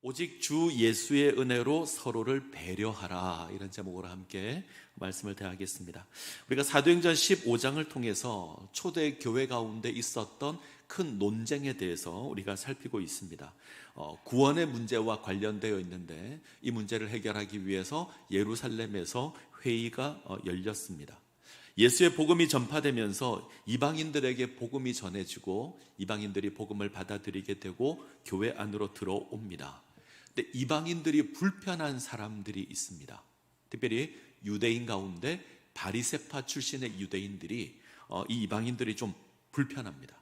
오직 주 예수의 은혜로 서로를 배려하라, 이런 제목으로 함께 말씀을 대하겠습니다. 우리가 사도행전 15장을 통해서 초대 교회 가운데 있었던 큰 논쟁에 대해서 우리가 살피고 있습니다. 구원의 문제와 관련되어 있는데 이 문제를 해결하기 위해서 예루살렘에서 회의가 열렸습니다. 예수의 복음이 전파되면서 이방인들에게 복음이 전해지고 이방인들이 복음을 받아들이게 되고 교회 안으로 들어옵니다. 근데 이방인들이 불편한 사람들이 있습니다. 특별히 유대인 가운데 바리새파 출신의 유대인들이 이 이방인들이 좀 불편합니다.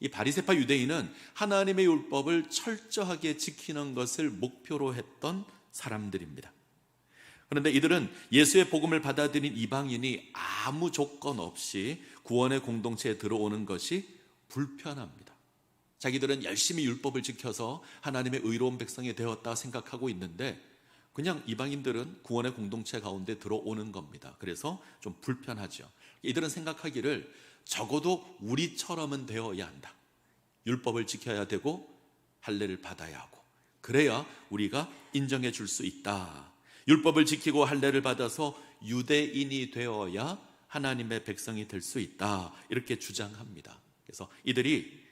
이 바리새파 유대인은 하나님의 율법을 철저하게 지키는 것을 목표로 했던 사람들입니다. 그런데 이들은 예수의 복음을 받아들인 이방인이 아무 조건 없이 구원의 공동체에 들어오는 것이 불편합니다. 자기들은 열심히 율법을 지켜서 하나님의 의로운 백성이 되었다 생각하고 있는데 그냥 이방인들은 구원의 공동체 가운데 들어오는 겁니다. 그래서 좀 불편하죠. 이들은 생각하기를 적어도 우리처럼은 되어야 한다. 율법을 지켜야 되고 할례를 받아야 하고 그래야 우리가 인정해 줄 수 있다. 율법을 지키고 할례를 받아서 유대인이 되어야 하나님의 백성이 될 수 있다. 이렇게 주장합니다. 그래서 이들이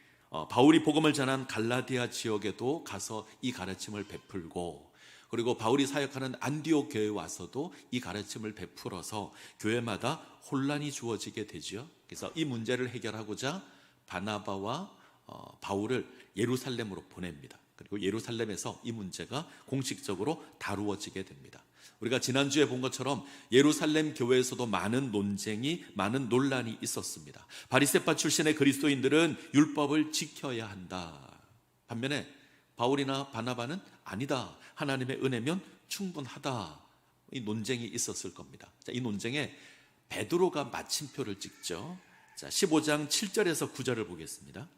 바울이 복음을 전한 갈라디아 지역에도 가서 이 가르침을 베풀고 그리고 바울이 사역하는 안디옥 교회에 와서도 이 가르침을 베풀어서 교회마다 혼란이 주어지게 되죠. 그래서 이 문제를 해결하고자 바나바와 바울을 예루살렘으로 보냅니다. 그리고 예루살렘에서 이 문제가 공식적으로 다루어지게 됩니다. 우리가 지난주에 본 것처럼 예루살렘 교회에서도 많은 논쟁이, 많은 논란이 있었습니다. 바리새파 출신의 그리스도인들은 율법을 지켜야 한다. 반면에 바울이나 바나바는 아니다. 하나님의 은혜면 충분하다. 이 논쟁이 있었을 겁니다. 자, 이 논쟁에 베드로가 마침표를 찍죠. 자, 15장 7절에서 9절을 보겠습니다.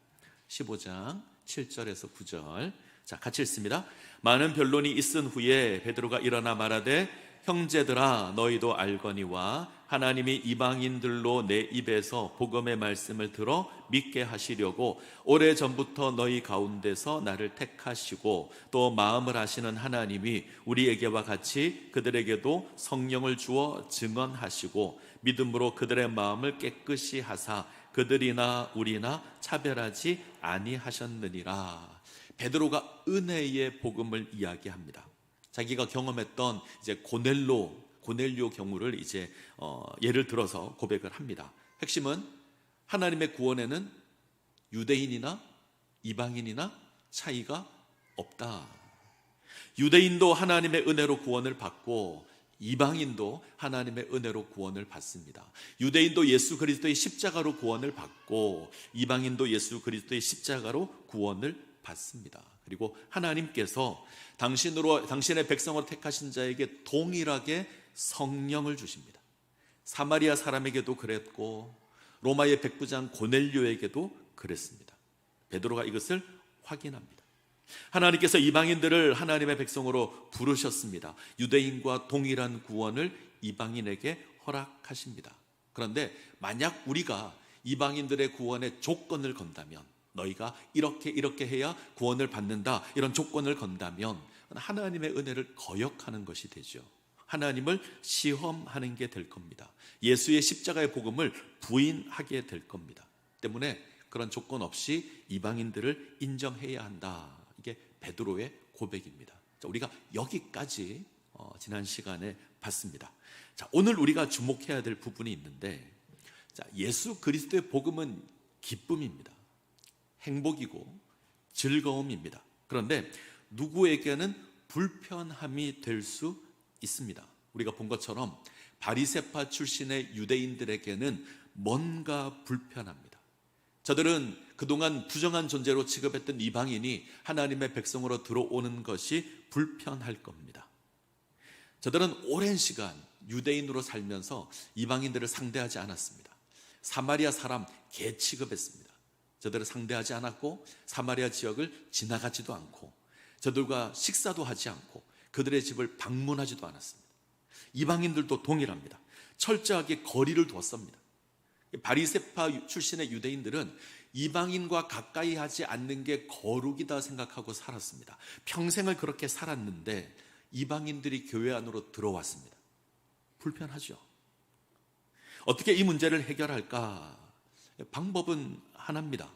15장 7절에서 9절. 자, 같이 읽습니다. 많은 변론이 있은 후에 베드로가 일어나 말하되 형제들아 너희도 알거니와 하나님이 이방인들로 내 입에서 복음의 말씀을 들어 믿게 하시려고 오래전부터 너희 가운데서 나를 택하시고 또 마음을 아시는 하나님이 우리에게와 같이 그들에게도 성령을 주어 증언하시고 믿음으로 그들의 마음을 깨끗이 하사 그들이나 우리나 차별하지 아니하셨느니라. 베드로가 은혜의 복음을 이야기합니다. 자기가 경험했던 이제 고넬료 경우를 이제 예를 들어서 고백을 합니다. 핵심은 하나님의 구원에는 유대인이나 이방인이나 차이가 없다. 유대인도 하나님의 은혜로 구원을 받고 이방인도 하나님의 은혜로 구원을 받습니다. 유대인도 예수 그리스도의 십자가로 구원을 받고 이방인도 예수 그리스도의 십자가로 구원을 받습니다. 그리고 하나님께서 당신의 백성으로 택하신 자에게 동일하게 성령을 주십니다. 사마리아 사람에게도 그랬고 로마의 백부장 고넬료에게도 그랬습니다. 베드로가 이것을 확인합니다. 하나님께서 이방인들을 하나님의 백성으로 부르셨습니다. 유대인과 동일한 구원을 이방인에게 허락하십니다. 그런데 만약 우리가 이방인들의 구원의 조건을 건다면 너희가 이렇게 해야 구원을 받는다 이런 조건을 건다면 하나님의 은혜를 거역하는 것이 되죠. 하나님을 시험하는 게 될 겁니다. 예수의 십자가의 복음을 부인하게 될 겁니다. 때문에 그런 조건 없이 이방인들을 인정해야 한다. 이게 베드로의 고백입니다. 자, 우리가 여기까지 지난 시간에 봤습니다. 자, 오늘 우리가 주목해야 될 부분이 있는데 자, 예수 그리스도의 복음은 기쁨입니다. 행복이고 즐거움입니다. 그런데 누구에게는 불편함이 될 수 있습니다. 우리가 본 것처럼 바리새파 출신의 유대인들에게는 뭔가 불편합니다. 저들은 그동안 부정한 존재로 취급했던 이방인이 하나님의 백성으로 들어오는 것이 불편할 겁니다. 저들은 오랜 시간 유대인으로 살면서 이방인들을 상대하지 않았습니다. 사마리아 사람 개 취급했습니다. 저들을 상대하지 않았고 사마리아 지역을 지나가지도 않고 저들과 식사도 하지 않고 그들의 집을 방문하지도 않았습니다. 이방인들도 동일합니다. 철저하게 거리를 두었습니다. 바리새파 출신의 유대인들은 이방인과 가까이 하지 않는 게 거룩이다 생각하고 살았습니다. 평생을 그렇게 살았는데 이방인들이 교회 안으로 들어왔습니다. 불편하죠. 어떻게 이 문제를 해결할까? 방법은 하나입니다.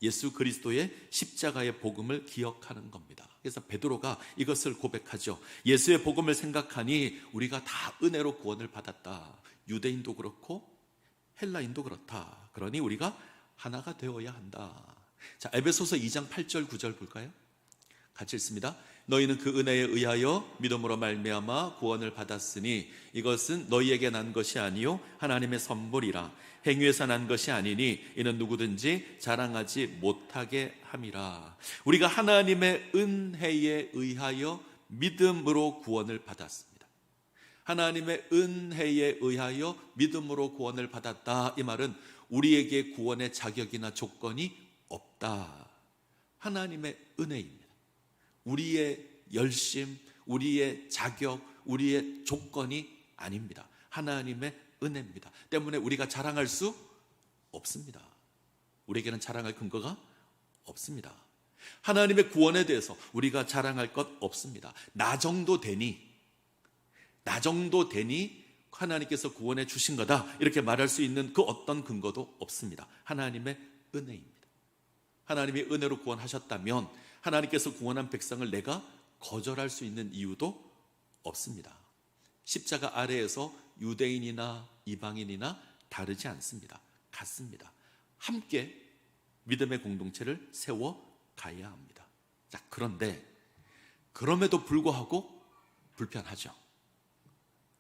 예수 그리스도의 십자가의 복음을 기억하는 겁니다. 그래서 베드로가 이것을 고백하죠. 예수의 복음을 생각하니 우리가 다 은혜로 구원을 받았다. 유대인도 그렇고 헬라인도 그렇다. 그러니 우리가 하나가 되어야 한다. 자, 에베소서 2장 8절 9절 볼까요? 같이 읽습니다. 너희는 그 은혜에 의하여 믿음으로 말미암아 구원을 받았으니 이것은 너희에게 난 것이 아니요 하나님의 선물이라. 행위에서 난 것이 아니니 이는 누구든지 자랑하지 못하게 함이라. 우리가 하나님의 은혜에 의하여 믿음으로 구원을 받았습니다. 하나님의 은혜에 의하여 믿음으로 구원을 받았다. 이 말은 우리에게 구원의 자격이나 조건이 없다. 하나님의 은혜입니다. 우리의 열심, 우리의 자격, 우리의 조건이 아닙니다. 하나님의 은혜입니다. 때문에 우리가 자랑할 수 없습니다. 우리에게는 자랑할 근거가 없습니다. 하나님의 구원에 대해서 우리가 자랑할 것 없습니다. 나 정도 되니 하나님께서 구원해 주신 거다 이렇게 말할 수 있는 그 어떤 근거도 없습니다. 하나님의 은혜입니다. 하나님이 은혜로 구원하셨다면 하나님께서 구원한 백성을 내가 거절할 수 있는 이유도 없습니다. 십자가 아래에서 유대인이나 이방인이나 다르지 않습니다. 같습니다. 함께 믿음의 공동체를 세워 가야 합니다. 자, 그런데 그럼에도 불구하고 불편하죠.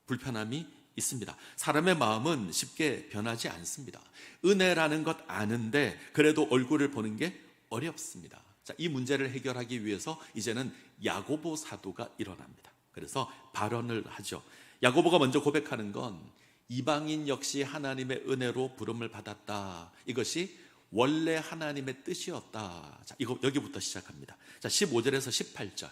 불편함이 있습니다. 사람의 마음은 쉽게 변하지 않습니다. 은혜라는 것 아는데 그래도 얼굴을 보는 게 어렵습니다. 자, 이 문제를 해결하기 위해서 이제는 야고보 사도가 일어납니다. 그래서 발언을 하죠. 야고보가 먼저 고백하는 건 이방인 역시 하나님의 은혜로 부름을 받았다. 이것이 원래 하나님의 뜻이었다. 자, 이거 여기부터 시작합니다. 자, 15절에서 18절.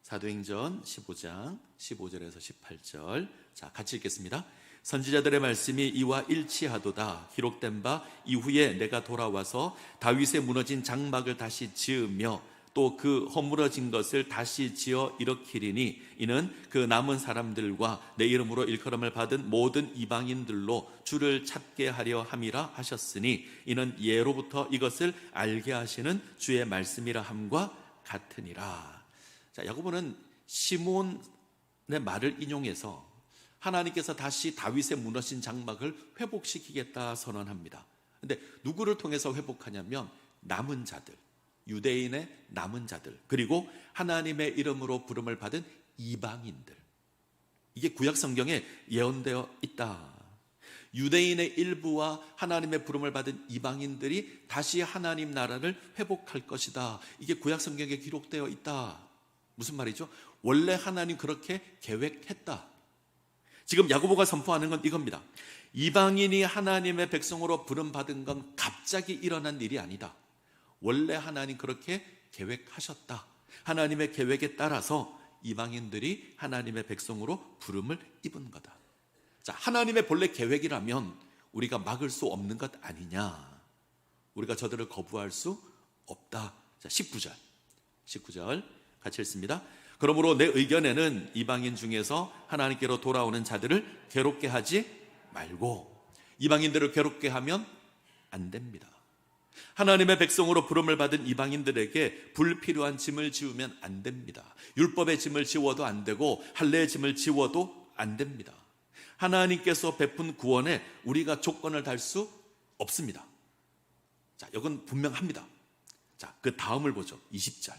사도행전 15장 15절에서 18절. 자, 같이 읽겠습니다. 선지자들의 말씀이 이와 일치하도다. 기록된 바 이후에 내가 돌아와서 다윗의 무너진 장막을 다시 지으며 또 그 허물어진 것을 다시 지어 일으키리니 이는 그 남은 사람들과 내 이름으로 일컬음을 받은 모든 이방인들로 주를 찾게 하려 함이라 하셨으니 이는 예로부터 이것을 알게 하시는 주의 말씀이라 함과 같으니라. 자, 야고보는 시몬의 말을 인용해서 하나님께서 다시 다윗의 무너진 장막을 회복시키겠다 선언합니다. 그런데 누구를 통해서 회복하냐면 남은 자들, 유대인의 남은 자들, 그리고 하나님의 이름으로 부름을 받은 이방인들. 이게 구약 성경에 예언되어 있다. 유대인의 일부와 하나님의 부름을 받은 이방인들이 다시 하나님 나라를 회복할 것이다. 이게 구약 성경에 기록되어 있다. 무슨 말이죠? 원래 하나님 그렇게 계획했다. 지금 야고보가 선포하는 건 이겁니다. 이방인이 하나님의 백성으로 부름받은 건 갑자기 일어난 일이 아니다. 원래 하나님 그렇게 계획하셨다. 하나님의 계획에 따라서 이방인들이 하나님의 백성으로 부름을 입은 거다. 자, 하나님의 본래 계획이라면 우리가 막을 수 없는 것 아니냐. 우리가 저들을 거부할 수 없다. 자, 19절 같이 읽습니다. 그러므로 내 의견에는 이방인 중에서 하나님께로 돌아오는 자들을 괴롭게 하지 말고, 이방인들을 괴롭게 하면 안 됩니다. 하나님의 백성으로 부름을 받은 이방인들에게 불필요한 짐을 지우면 안 됩니다. 율법의 짐을 지워도 안 되고 할례의 짐을 지워도 안 됩니다. 하나님께서 베푼 구원에 우리가 조건을 달 수 없습니다. 자, 이건 분명합니다. 자, 그 다음을 보죠. 20절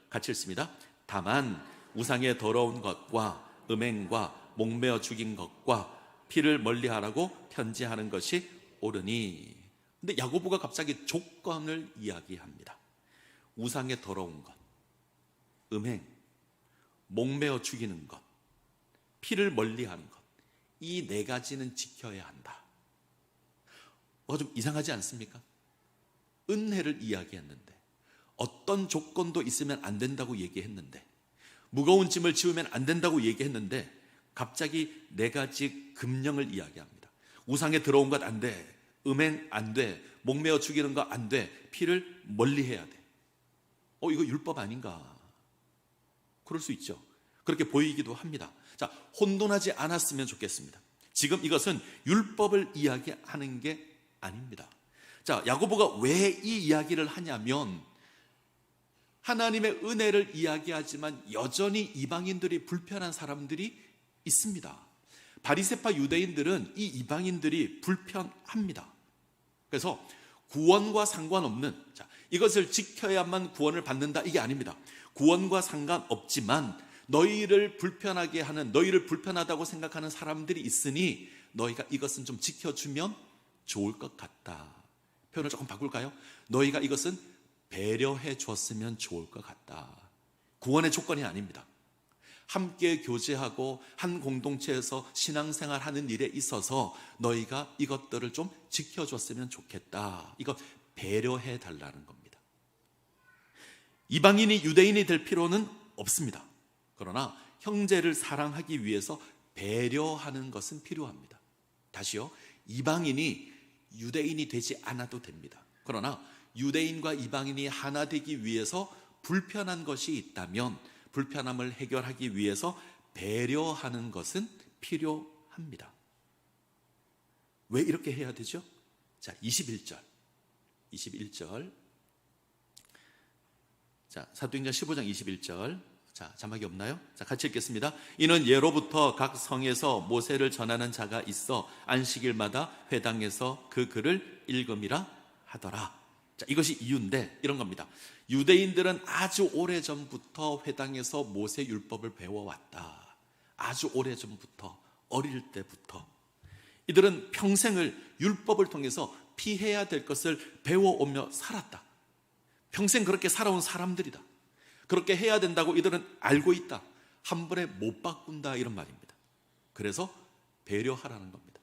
같이 읽습니다. 다만 우상의 더러운 것과 음행과 목매어 죽인 것과 피를 멀리하라고 편지하는 것이 옳으니. 근데 야고보가 갑자기 조건을 이야기합니다. 우상의 더러운 것, 음행, 목매어 죽이는 것, 피를 멀리하는 것, 이 네 가지는 지켜야 한다. 좀 이상하지 않습니까? 은혜를 이야기했는데, 어떤 조건도 있으면 안 된다고 얘기했는데, 무거운 짐을 지우면 안 된다고 얘기했는데 갑자기 네 가지 금령을 이야기합니다. 우상에 들어온 것 안 돼, 음행 안 돼, 목매어 죽이는 거 안 돼, 피를 멀리 해야 돼. 이거 율법 아닌가? 그럴 수 있죠. 그렇게 보이기도 합니다. 자, 혼돈하지 않았으면 좋겠습니다. 지금 이것은 율법을 이야기하는 게 아닙니다. 자, 야고보가 왜 이 이야기를 하냐면 하나님의 은혜를 이야기하지만 여전히 이방인들이 불편한 사람들이 있습니다. 바리새파 유대인들은 이 이방인들이 불편합니다. 그래서 구원과 상관없는, 자, 이것을 지켜야만 구원을 받는다, 이게 아닙니다. 구원과 상관없지만 너희를 불편하게 하는, 너희를 불편하다고 생각하는 사람들이 있으니 너희가 이것은 좀 지켜주면 좋을 것 같다. 표현을 조금 바꿀까요? 너희가 이것은 배려해 줬으면 좋을 것 같다. 구원의 조건이 아닙니다. 함께 교제하고 한 공동체에서 신앙생활하는 일에 있어서 너희가 이것들을 좀 지켜줬으면 좋겠다. 이거 배려해 달라는 겁니다. 이방인이 유대인이 될 필요는 없습니다. 그러나 형제를 사랑하기 위해서 배려하는 것은 필요합니다. 다시요, 이방인이 유대인이 되지 않아도 됩니다. 그러나 유대인과 이방인이 하나 되기 위해서 불편한 것이 있다면 불편함을 해결하기 위해서 배려하는 것은 필요합니다. 왜 이렇게 해야 되죠? 자, 21절. 자, 사도행전 15장 21절. 자, 자막이 없나요? 자, 같이 읽겠습니다. 이는 예로부터 각 성에서 모세를 전하는 자가 있어 안식일마다 회당에서 그 글을 읽음이라 하더라. 자, 이것이 이유인데 이런 겁니다. 유대인들은 아주 오래전부터 회당에서 모세 율법을 배워왔다. 아주 오래전부터, 어릴 때부터 이들은 평생을 율법을 통해서 피해야 될 것을 배워오며 살았다. 평생 그렇게 살아온 사람들이다. 그렇게 해야 된다고 이들은 알고 있다. 한 번에 못 바꾼다, 이런 말입니다. 그래서 배려하라는 겁니다.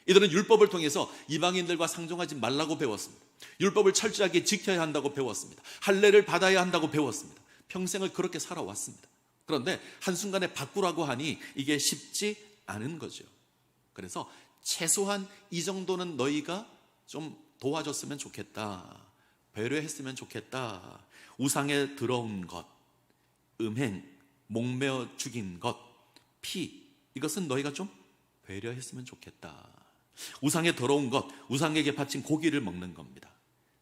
이들은 율법을 통해서 이방인들과 상종하지 말라고 배웠습니다. 율법을 철저하게 지켜야 한다고 배웠습니다. 할례를 받아야 한다고 배웠습니다. 평생을 그렇게 살아왔습니다. 그런데 한순간에 바꾸라고 하니 이게 쉽지 않은 거죠. 그래서 최소한 이 정도는 너희가 좀 도와줬으면 좋겠다. 배려했으면 좋겠다. 우상에 들어온 것, 음행, 목매어 죽인 것, 피, 이것은 너희가 좀 배려했으면 좋겠다. 우상에 더러운 것, 우상에게 바친 고기를 먹는 겁니다.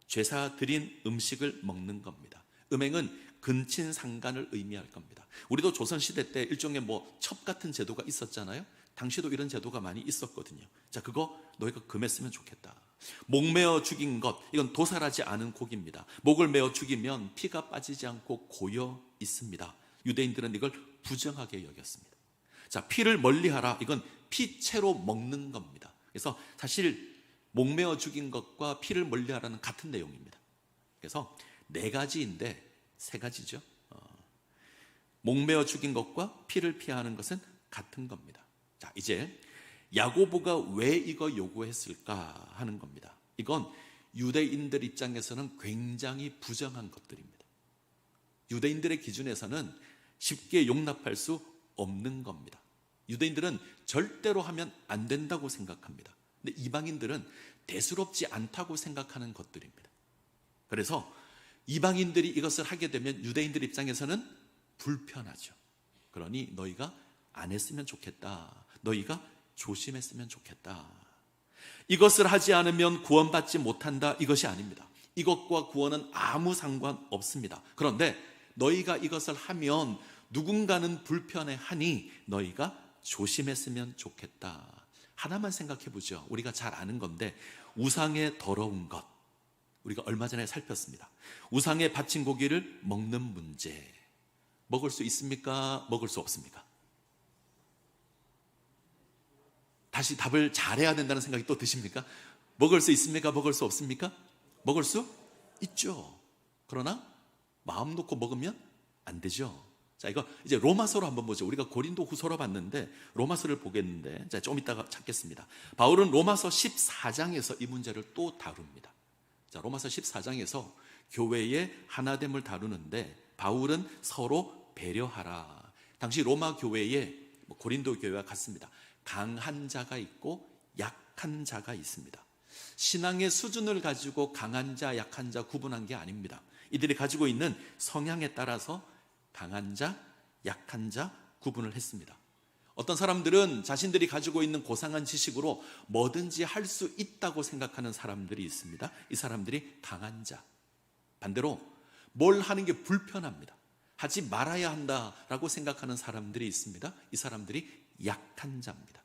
제사 드린 음식을 먹는 겁니다. 음행은 근친상간을 의미할 겁니다. 우리도 조선시대 때 일종의 첩 같은 제도가 있었잖아요. 당시도 이런 제도가 많이 있었거든요. 자, 그거 너희가 금했으면 좋겠다. 목 메어 죽인 것, 이건 도살하지 않은 고기입니다. 목을 메어 죽이면 피가 빠지지 않고 고여 있습니다. 유대인들은 이걸 부정하게 여겼습니다. 자, 피를 멀리하라, 이건 피채로 먹는 겁니다. 그래서 사실 목 메어 죽인 것과 피를 멀리하라는 같은 내용입니다. 그래서 네 가지인데 세 가지죠. 목 메어 죽인 것과 피를 피하는 것은 같은 겁니다. 자, 이제 야고보가 왜 이거 요구했을까 하는 겁니다. 이건 유대인들 입장에서는 굉장히 부정한 것들입니다. 유대인들의 기준에서는 쉽게 용납할 수 없는 겁니다. 유대인들은 절대로 하면 안 된다고 생각합니다. 근데 이방인들은 대수롭지 않다고 생각하는 것들입니다. 그래서 이방인들이 이것을 하게 되면 유대인들 입장에서는 불편하죠. 그러니 너희가 안 했으면 좋겠다. 너희가 조심했으면 좋겠다. 이것을 하지 않으면 구원받지 못한다, 이것이 아닙니다. 이것과 구원은 아무 상관없습니다. 그런데 너희가 이것을 하면 누군가는 불편해하니 너희가 조심했으면 좋겠다. 하나만 생각해 보죠. 우리가 잘 아는 건데 우상의 더러운 것, 우리가 얼마 전에 살폈습니다. 우상에 바친 고기를 먹는 문제. 먹을 수 있습니까? 먹을 수 없습니까? 다시 답을 잘해야 된다는 생각이 또 드십니까? 먹을 수 있습니까? 먹을 수 없습니까? 먹을 수 있죠. 그러나 마음 놓고 먹으면 안 되죠. 자, 이거 이제 로마서로 한번 보죠. 우리가 고린도 후서로 봤는데 로마서를 보겠는데, 자, 좀 이따가 찾겠습니다. 바울은 로마서 14장에서 이 문제를 또 다룹니다. 자, 로마서 14장에서 교회의 하나됨을 다루는데 바울은 서로 배려하라. 당시 로마 교회에 고린도 교회와 같습니다. 강한 자가 있고 약한 자가 있습니다. 신앙의 수준을 가지고 강한 자, 약한 자 구분한 게 아닙니다. 이들이 가지고 있는 성향에 따라서 강한 자, 약한 자 구분을 했습니다. 어떤 사람들은 자신들이 가지고 있는 고상한 지식으로 뭐든지 할 수 있다고 생각하는 사람들이 있습니다. 이 사람들이 강한 자. 반대로 뭘 하는 게 불편합니다. 하지 말아야 한다라고 생각하는 사람들이 있습니다. 이 사람들이 약한 자입니다.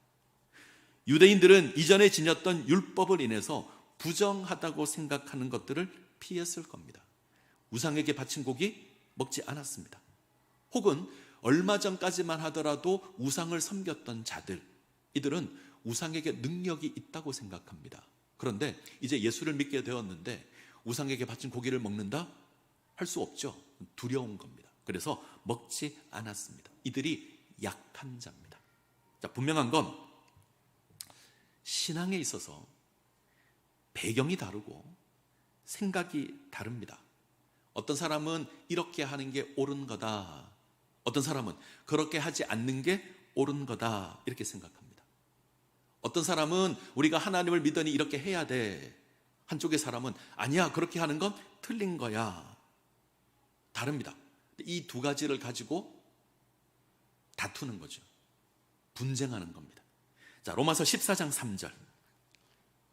유대인들은 이전에 지녔던 율법을 인해서 부정하다고 생각하는 것들을 피했을 겁니다. 우상에게 바친 고기 먹지 않았습니다. 혹은 얼마 전까지만 하더라도 우상을 섬겼던 자들, 이들은 우상에게 능력이 있다고 생각합니다. 그런데 이제 예수를 믿게 되었는데 우상에게 바친 고기를 먹는다? 할 수 없죠. 두려운 겁니다. 그래서 먹지 않았습니다. 이들이 약한 자입니다. 자, 분명한 건 신앙에 있어서 배경이 다르고 생각이 다릅니다. 어떤 사람은 이렇게 하는 게 옳은 거다. 어떤 사람은 그렇게 하지 않는 게 옳은 거다. 이렇게 생각합니다. 어떤 사람은 우리가 하나님을 믿으니 이렇게 해야 돼. 한쪽의 사람은 아니야, 그렇게 하는 건 틀린 거야. 다릅니다. 이 두 가지를 가지고 다투는 거죠. 분쟁하는 겁니다. 자, 로마서 14장 3절.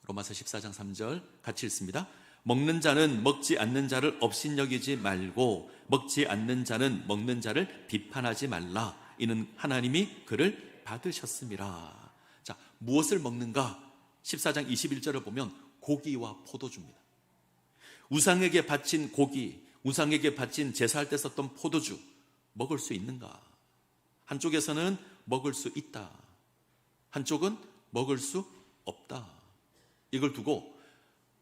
로마서 14장 3절 같이 읽습니다. 먹는 자는 먹지 않는 자를 업신여기지 말고 먹지 않는 자는 먹는 자를 비판하지 말라. 이는 하나님이 그를 받으셨음이라. 자, 무엇을 먹는가? 14장 21절을 보면 고기와 포도주입니다. 우상에게 바친 고기, 우상에게 바친 제사할 때 썼던 포도주 먹을 수 있는가? 한쪽에서는 먹을 수 있다. 한쪽은 먹을 수 없다. 이걸 두고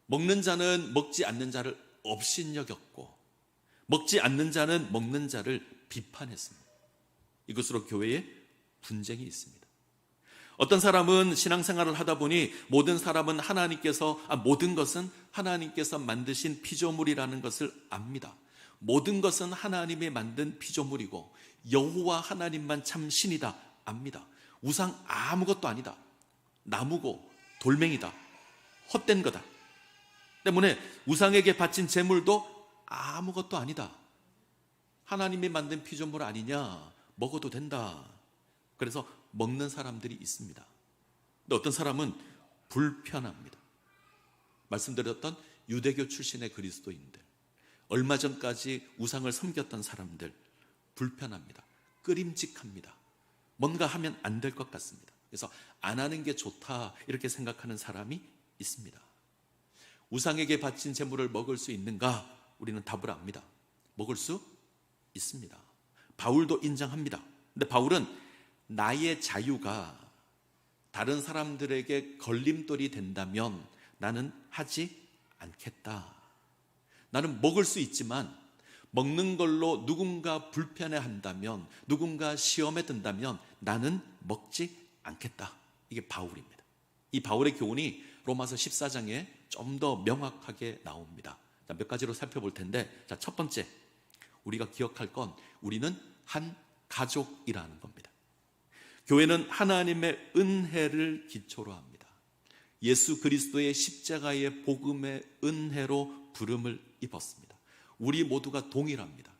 먹는 자는 먹지 않는 자를 업신여겼고 먹지 않는 자는 먹는 자를 비판했습니다. 이것으로 교회에 분쟁이 있습니다. 어떤 사람은 신앙생활을 하다 보니 모든 것은 하나님께서 만드신 피조물이라는 것을 압니다. 모든 것은 하나님이 만든 피조물이고 여호와 하나님만 참 신이다 압니다. 우상 아무것도 아니다. 나무고 돌멩이다. 헛된 거다. 때문에 우상에게 바친 제물도 아무것도 아니다. 하나님이 만든 피조물 아니냐? 먹어도 된다. 그래서 먹는 사람들이 있습니다. 근데 어떤 사람은 불편합니다. 말씀드렸던 유대교 출신의 그리스도인들, 얼마 전까지 우상을 섬겼던 사람들, 불편합니다. 끄림직합니다. 뭔가 하면 안 될 것 같습니다. 그래서 안 하는 게 좋다 이렇게 생각하는 사람이 있습니다. 우상에게 바친 제물을 먹을 수 있는가? 우리는 답을 압니다. 먹을 수 있습니다. 바울도 인정합니다. 근데 바울은 나의 자유가 다른 사람들에게 걸림돌이 된다면 나는 하지 않겠다. 나는 먹을 수 있지만 먹는 걸로 누군가 불편해한다면, 누군가 시험에 든다면 나는 먹지 않겠다. 이게 바울입니다. 이 바울의 교훈이 로마서 14장에 좀 더 명확하게 나옵니다. 자, 몇 가지로 살펴볼 텐데, 자, 첫 번째, 우리가 기억할 건 우리는 한 가족이라는 겁니다. 교회는 하나님의 은혜를 기초로 합니다. 예수 그리스도의 십자가의 복음의 은혜로 부름을 입었습니다. 우리 모두가 동일합니다.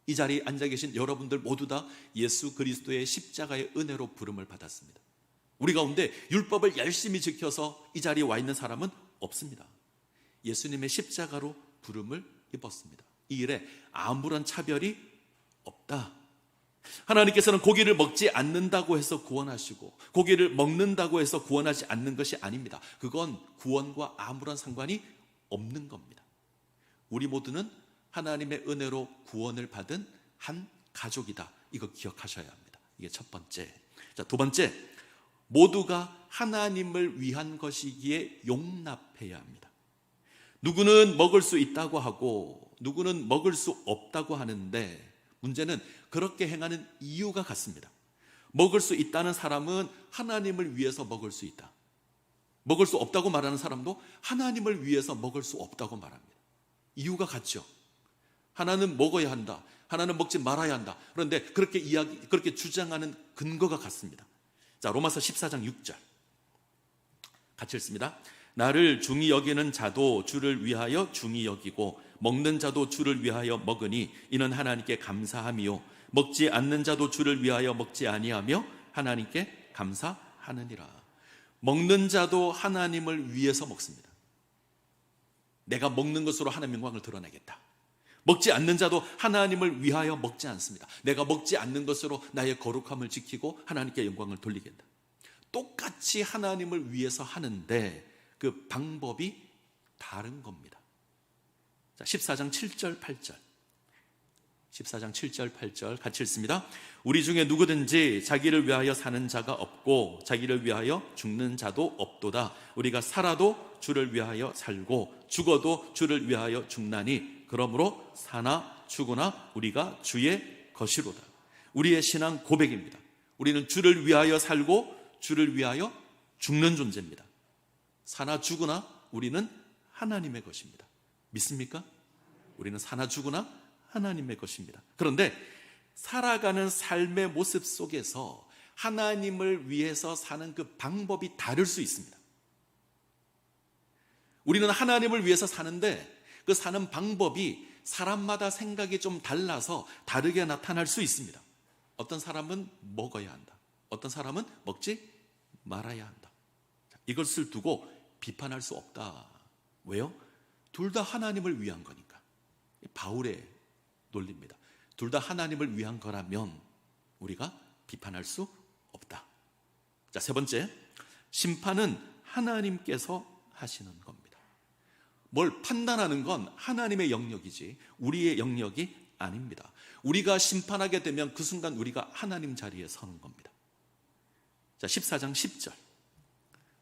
이 자리에 앉아 계신 여러분들 모두 다 예수 그리스도의 십자가의 은혜로 부름을 받았습니다. 우리 가운데 율법을 열심히 지켜서 이 자리에 와 있는 사람은 없습니다. 예수님의 십자가로 부름을 입었습니다. 이 일에 아무런 차별이 없다. 하나님께서는 고기를 먹지 않는다고 해서 구원하시고 고기를 먹는다고 해서 구원하지 않는 것이 아닙니다. 그건 구원과 아무런 상관이 없는 겁니다. 우리 모두는 하나님의 은혜로 구원을 받은 한 가족이다. 이거 기억하셔야 합니다. 이게 첫 번째. 자, 두 번째, 모두가 하나님을 위한 것이기에 용납해야 합니다. 누구는 먹을 수 있다고 하고 누구는 먹을 수 없다고 하는데 문제는 그렇게 행하는 이유가 같습니다. 먹을 수 있다는 사람은 하나님을 위해서 먹을 수 있다. 먹을 수 없다고 말하는 사람도 하나님을 위해서 먹을 수 없다고 말합니다. 이유가 같죠. 하나는 먹어야 한다. 하나는 먹지 말아야 한다. 그런데 그렇게 주장하는 근거가 같습니다. 자, 로마서 14장 6절 같이 읽습니다. 나를 중히 여기는 자도 주를 위하여 중히 여기고 먹는 자도 주를 위하여 먹으니 이는 하나님께 감사함이요 먹지 않는 자도 주를 위하여 먹지 아니하며 하나님께 감사하느니라. 먹는 자도 하나님을 위해서 먹습니다. 내가 먹는 것으로 하나님의 영광을 드러내겠다. 먹지 않는 자도 하나님을 위하여 먹지 않습니다. 내가 먹지 않는 것으로 나의 거룩함을 지키고 하나님께 영광을 돌리겠다. 똑같이 하나님을 위해서 하는데 그 방법이 다른 겁니다. 자, 14장 7절 8절 14장 7절 8절 같이 읽습니다. 우리 중에 누구든지 자기를 위하여 사는 자가 없고 자기를 위하여 죽는 자도 없도다. 우리가 살아도 주를 위하여 살고 죽어도 주를 위하여 죽나니 그러므로 사나 죽으나 우리가 주의 것이로다. 우리의 신앙 고백입니다. 우리는 주를 위하여 살고 주를 위하여 죽는 존재입니다. 사나 죽으나 우리는 하나님의 것입니다. 믿습니까? 우리는 사나 죽으나 하나님의 것입니다. 그런데 살아가는 삶의 모습 속에서 하나님을 위해서 사는 그 방법이 다를 수 있습니다. 우리는 하나님을 위해서 사는데 그 사는 방법이 사람마다 생각이 좀 달라서 다르게 나타날 수 있습니다. 어떤 사람은 먹어야 한다. 어떤 사람은 먹지 말아야 한다. 이것을 두고 비판할 수 없다. 왜요? 둘 다 하나님을 위한 거니까. 바울의 논리입니다. 둘 다 하나님을 위한 거라면 우리가 비판할 수 없다. 자, 세 번째, 심판은 하나님께서 하시는 겁니다. 뭘 판단하는 건 하나님의 영역이지 우리의 영역이 아닙니다. 우리가 심판하게 되면 그 순간 우리가 하나님 자리에 서는 겁니다. 자, 14장 10절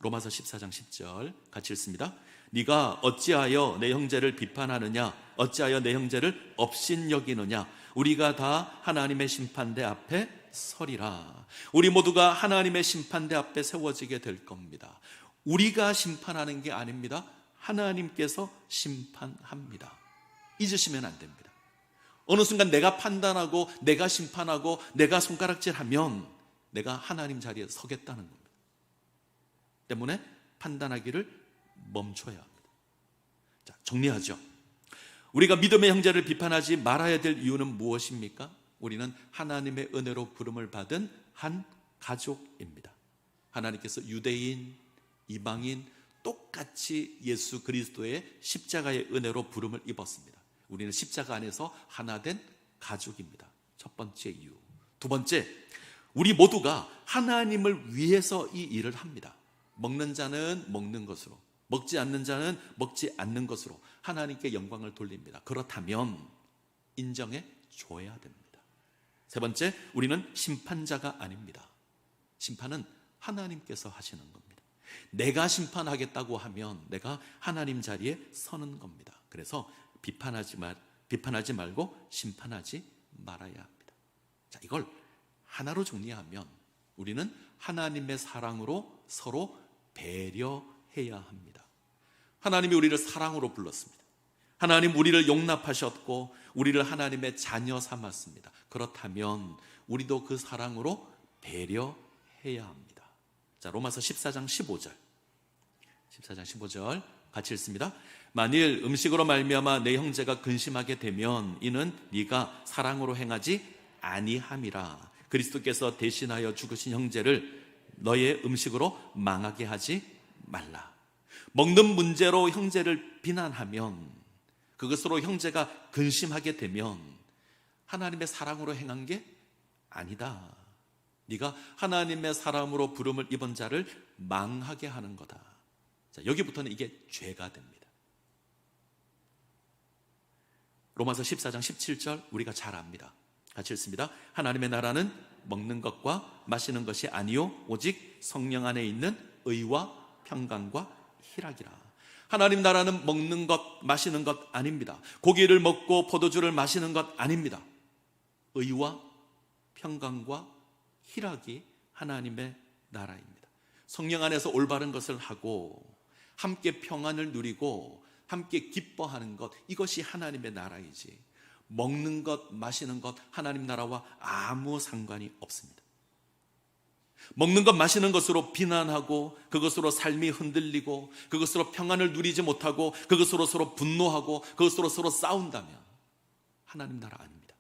로마서 14장 10절 같이 읽습니다. 네가 어찌하여 내 형제를 비판하느냐 어찌하여 내 형제를 업신여기느냐 우리가 다 하나님의 심판대 앞에 서리라. 우리 모두가 하나님의 심판대 앞에 세워지게 될 겁니다. 우리가 심판하는 게 아닙니다. 하나님께서 심판합니다. 잊으시면 안 됩니다. 어느 순간 내가 판단하고 내가 심판하고 내가 손가락질하면 내가 하나님 자리에 서겠다는 겁니다. 때문에 판단하기를 멈춰야 합니다. 자, 정리하죠. 우리가 믿음의 형제를 비판하지 말아야 될 이유는 무엇입니까? 우리는 하나님의 은혜로 부름을 받은 한 가족입니다. 하나님께서 유대인, 이방인 똑같이 예수 그리스도의 십자가의 은혜로 부름을 입었습니다. 우리는 십자가 안에서 하나 된 가족입니다. 첫 번째 이유. 두 번째, 우리 모두가 하나님을 위해서 이 일을 합니다. 먹는 자는 먹는 것으로, 먹지 않는 자는 먹지 않는 것으로 하나님께 영광을 돌립니다. 그렇다면 인정해 줘야 됩니다. 세 번째, 우리는 심판자가 아닙니다. 심판은 하나님께서 하시는 겁니다. 내가 심판하겠다고 하면 내가 하나님 자리에 서는 겁니다. 그래서 비판하지 말고 심판하지 말아야 합니다. 자, 이걸 하나로 정리하면 우리는 하나님의 사랑으로 서로 배려해야 합니다. 하나님이 우리를 사랑으로 불렀습니다. 하나님 우리를 용납하셨고 우리를 하나님의 자녀 삼았습니다. 그렇다면 우리도 그 사랑으로 배려해야 합니다. 자, 로마서 14장 15절 같이 읽습니다. 만일 음식으로 말미암아 내 형제가 근심하게 되면 이는 네가 사랑으로 행하지 아니함이라. 그리스도께서 대신하여 죽으신 형제를 너의 음식으로 망하게 하지 말라. 먹는 문제로 형제를 비난하면 그것으로 형제가 근심하게 되면 하나님의 사랑으로 행한 게 아니다. 네가 하나님의 사람으로 부름을 입은 자를 망하게 하는 거다. 자, 여기부터는 이게 죄가 됩니다. 로마서 14장 17절 우리가 잘 압니다. 같이 읽습니다. 하나님의 나라는 먹는 것과 마시는 것이 아니요 오직 성령 안에 있는 의와 평강과 희락이라. 하나님 나라는 먹는 것, 마시는 것 아닙니다. 고기를 먹고 포도주를 마시는 것 아닙니다. 의와 평강과 희락이 하나님의 나라입니다. 성령 안에서 올바른 것을 하고 함께 평안을 누리고 함께 기뻐하는 것, 이것이 하나님의 나라이지 먹는 것, 마시는 것 하나님 나라와 아무 상관이 없습니다. 먹는 것 마시는 것으로 비난하고, 그것으로 삶이 흔들리고, 그것으로 평안을 누리지 못하고, 그것으로 서로 분노하고, 그것으로 서로 싸운다면 하나님 나라 아닙니다.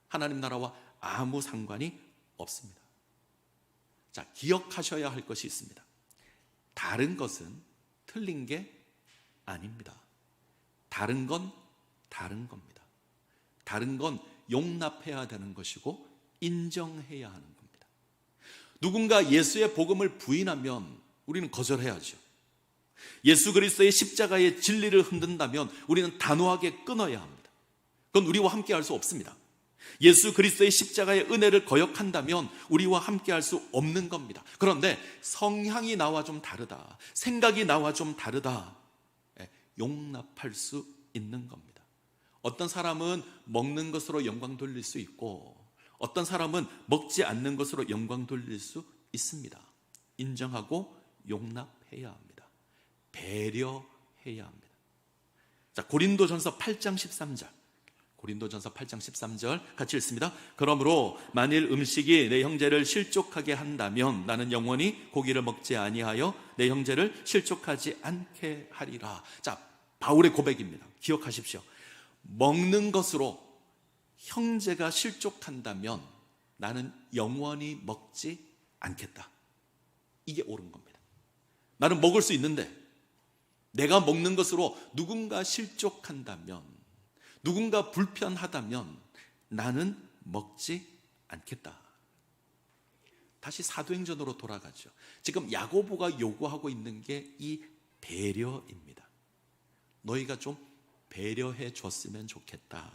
하나님 나라와 아무 상관이 없습니다. 자, 기억하셔야 할 것이 있습니다. 다른 것은 틀린 게 아닙니다. 다른 건 다른 겁니다. 다른 건 용납해야 되는 것이고 인정해야 하는 겁니다. 누군가 예수의 복음을 부인하면 우리는 거절해야죠. 예수 그리스도의 십자가의 진리를 흔든다면 우리는 단호하게 끊어야 합니다. 그건 우리와 함께 할 수 없습니다. 예수 그리스도의 십자가의 은혜를 거역한다면 우리와 함께 할 수 없는 겁니다. 그런데 성향이 나와 좀 다르다, 생각이 나와 좀 다르다, 용납할 수 있는 겁니다. 어떤 사람은 먹는 것으로 영광 돌릴 수 있고, 어떤 사람은 먹지 않는 것으로 영광 돌릴 수 있습니다. 인정하고 용납해야 합니다. 배려해야 합니다. 자, 고린도전서 8장 13절. 고린도전서 8장 13절 같이 읽습니다. 그러므로 만일 음식이 내 형제를 실족하게 한다면 나는 영원히 고기를 먹지 아니하여 내 형제를 실족하지 않게 하리라. 자, 바울의 고백입니다. 기억하십시오. 먹는 것으로 형제가 실족한다면 나는 영원히 먹지 않겠다. 이게 옳은 겁니다. 나는 먹을 수 있는데 내가 먹는 것으로 누군가 실족한다면, 누군가 불편하다면 나는 먹지 않겠다. 다시 사도행전으로 돌아가죠. 지금 야고보가 요구하고 있는 게 이 배려입니다. 너희가 좀 배려해 줬으면 좋겠다.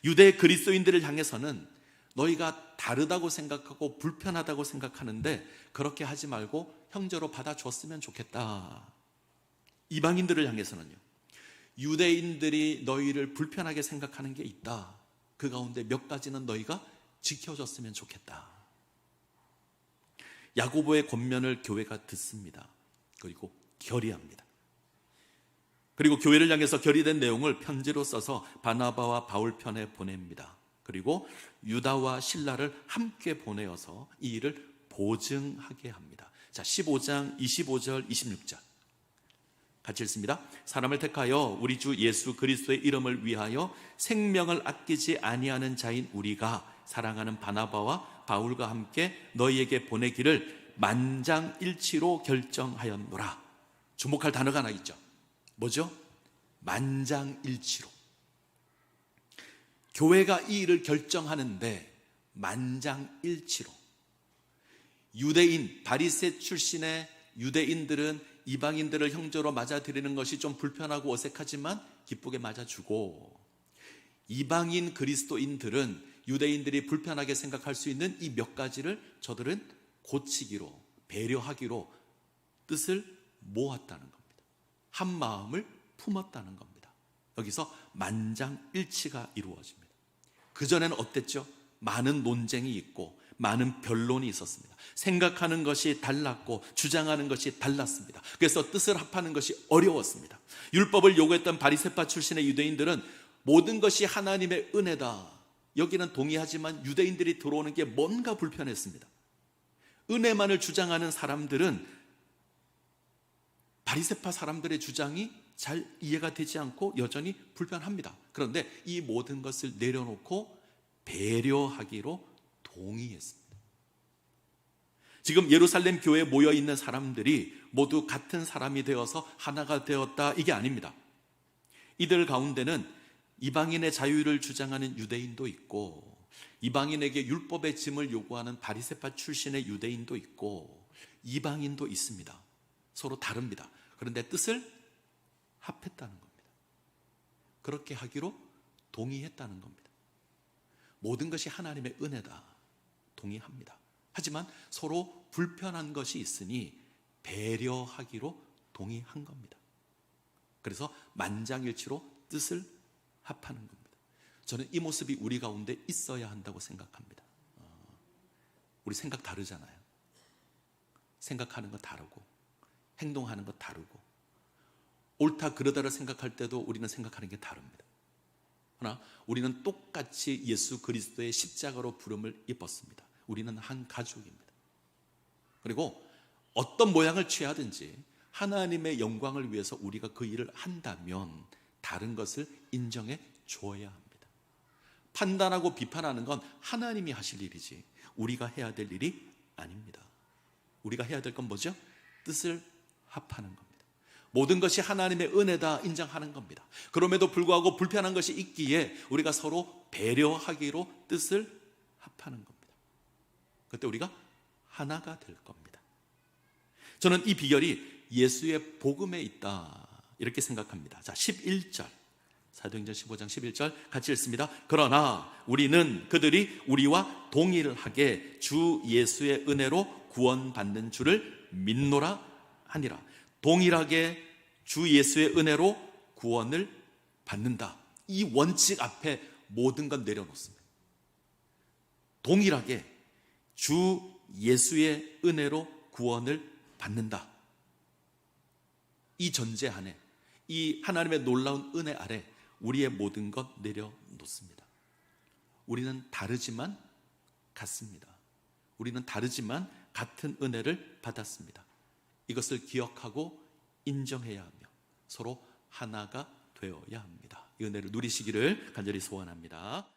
유대 그리스도인들을 향해서는 너희가 다르다고 생각하고 불편하다고 생각하는데 그렇게 하지 말고 형제로 받아줬으면 좋겠다. 이방인들을 향해서는요, 유대인들이 너희를 불편하게 생각하는 게 있다. 그 가운데 몇 가지는 너희가 지켜줬으면 좋겠다. 야고보의 권면을 교회가 듣습니다. 그리고 결의합니다. 그리고 교회를 향해서 결의된 내용을 편지로 써서 바나바와 바울 편에 보냅니다. 그리고 유다와 실라를 함께 보내어서 이 일을 보증하게 합니다. 자, 15장 25절 26절 같이 읽습니다. 사람을 택하여 우리 주 예수 그리스도의 이름을 위하여 생명을 아끼지 아니하는 자인 우리가 사랑하는 바나바와 바울과 함께 너희에게 보내기를 만장일치로 결정하였노라. 주목할 단어가 하나 있죠. 뭐죠? 만장일치로. 교회가 이 일을 결정하는데 만장일치로. 유대인, 바리새 출신의 유대인들은 이방인들을 형제로 맞아들이는 것이 좀 불편하고 어색하지만 기쁘게 맞아주고, 이방인 그리스도인들은 유대인들이 불편하게 생각할 수 있는 이 몇 가지를 저들은 고치기로, 배려하기로 뜻을 모았다는 겁니다. 한 마음을 품었다는 겁니다. 여기서 만장일치가 이루어집니다. 그전에는 어땠죠? 많은 논쟁이 있고 많은 변론이 있었습니다. 생각하는 것이 달랐고 주장하는 것이 달랐습니다. 그래서 뜻을 합하는 것이 어려웠습니다. 율법을 요구했던 바리새파 출신의 유대인들은 모든 것이 하나님의 은혜다, 여기는 동의하지만 유대인들이 들어오는 게 뭔가 불편했습니다. 은혜만을 주장하는 사람들은 바리새파 사람들의 주장이 잘 이해가 되지 않고 여전히 불편합니다. 그런데 이 모든 것을 내려놓고 배려하기로 동의했습니다. 지금 예루살렘 교회에 모여있는 사람들이 모두 같은 사람이 되어서 하나가 되었다, 이게 아닙니다. 이들 가운데는 이방인의 자유를 주장하는 유대인도 있고, 이방인에게 율법의 짐을 요구하는 바리새파 출신의 유대인도 있고, 이방인도 있습니다. 서로 다릅니다. 그런데 뜻을 합했다는 겁니다. 그렇게 하기로 동의했다는 겁니다. 모든 것이 하나님의 은혜다, 동의합니다. 하지만 서로 불편한 것이 있으니 배려하기로 동의한 겁니다. 그래서 만장일치로 뜻을 합하는 겁니다. 저는 이 모습이 우리 가운데 있어야 한다고 생각합니다. 우리 생각 다르잖아요. 생각하는 거 다르고 행동하는 거 다르고, 옳다 그르다를 생각할 때도 우리는 생각하는 게 다릅니다. 그러나 우리는 똑같이 예수 그리스도의 십자가로 부름을 입었습니다. 우리는 한 가족입니다. 그리고 어떤 모양을 취하든지 하나님의 영광을 위해서 우리가 그 일을 한다면 다른 것을 인정해 줘야 합니다. 판단하고 비판하는 건 하나님이 하실 일이지 우리가 해야 될 일이 아닙니다. 우리가 해야 될 건 뭐죠? 뜻을 합하는 겁니다. 모든 것이 하나님의 은혜다 인정하는 겁니다. 그럼에도 불구하고 불편한 것이 있기에 우리가 서로 배려하기로 뜻을 합하는 겁니다. 그때 우리가 하나가 될 겁니다. 저는 이 비결이 예수의 복음에 있다 이렇게 생각합니다. 자, 11절 사도행전 15장 11절 같이 읽습니다. 그러나 우리는 그들이 우리와 동일하게 주 예수의 은혜로 구원받는 줄을 믿노라 하니라. 동일하게 주 예수의 은혜로 구원을 받는다. 이 원칙 앞에 모든 건 내려놓습니다. 동일하게 주 예수의 은혜로 구원을 받는다. 이 전제 안에, 이 하나님의 놀라운 은혜 아래 우리의 모든 것 내려놓습니다. 우리는 다르지만 같습니다. 우리는 다르지만 같은 은혜를 받았습니다. 이것을 기억하고 인정해야 하며 서로 하나가 되어야 합니다. 이 은혜를 누리시기를 간절히 소원합니다.